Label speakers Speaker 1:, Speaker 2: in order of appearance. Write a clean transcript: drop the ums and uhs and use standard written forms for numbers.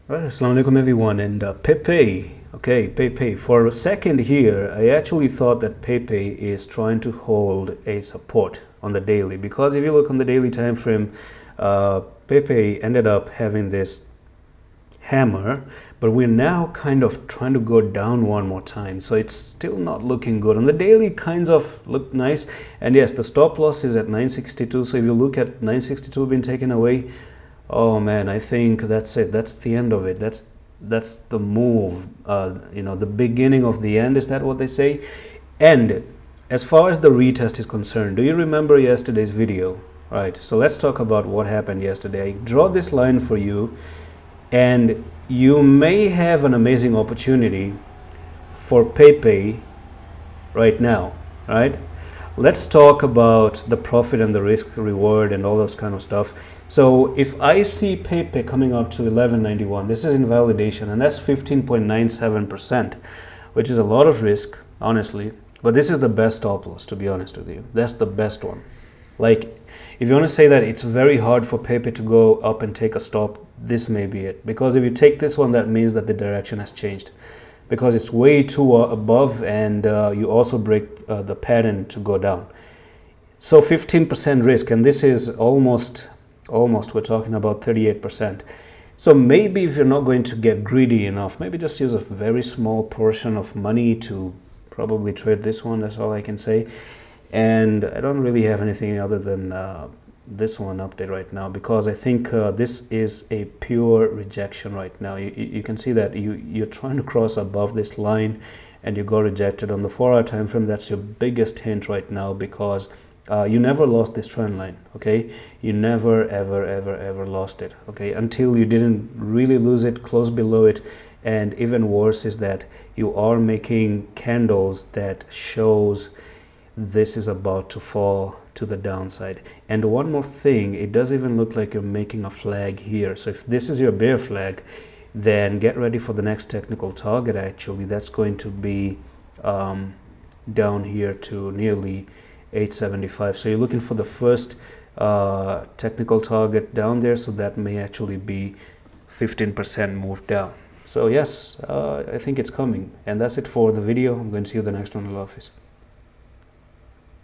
Speaker 1: Right, assalamu alaikum everyone, and Pepe, okay, Pepe. For a second here, I actually thought that Pepe is trying to hold a support on the daily, because if you look on the daily time frame, Pepe ended up having this hammer, but we're now kind of trying to go down one more time, so it's still not looking good. On the daily, kinds of look nice, and yes, the stop loss is at 962. So if you look at 962 being taken away, oh man, I think that's it. That's the end of it. That's the move. The beginning of the end. Is that what they say? And as far as the retest is concerned, do you remember yesterday's video? Right. So let's talk about what happened yesterday. I draw this line for you, and you may have an amazing opportunity for Pepe right now. Right. Let's talk about the profit and the risk reward and all those kind of stuff. So if I see Pepe coming up to 1191, this is invalidation, and that's 15.97%, which is a lot of risk, honestly. But this is the best stop loss, to be honest with you. That's the best one. Like, if you want to say that it's very hard for Pepe to go up and take a stop, this may be it. Because if you take this one, that means that the direction has changed, because it's way too above, and you also break the pattern to go down. So 15% risk, and this is almost we're talking about 38%. So maybe if you're not going to get greedy enough, maybe just use a very small portion of money to probably trade this one. That's all I can say. And I don't really have anything other than this one update right now, because I think this is a pure rejection right now. You can see that you're trying to cross above this line and you got rejected on the 4-hour time frame. That's your biggest hint right now, because you never lost this trend line. Okay, you never ever lost it. Okay, until you didn't really lose it, close below it. And even worse is that you are making candles that shows this is about to fall to the downside. And one more thing, it does even look like you're making a flag here. So if this is your bear flag, then get ready for the next technical target. Actually, that's going to be down here to nearly 875. So you're looking for the first technical target down there, so that may actually be 15% move down. So yes, I think it's coming. And that's it for the video. I'm going to see you in the next one in the office.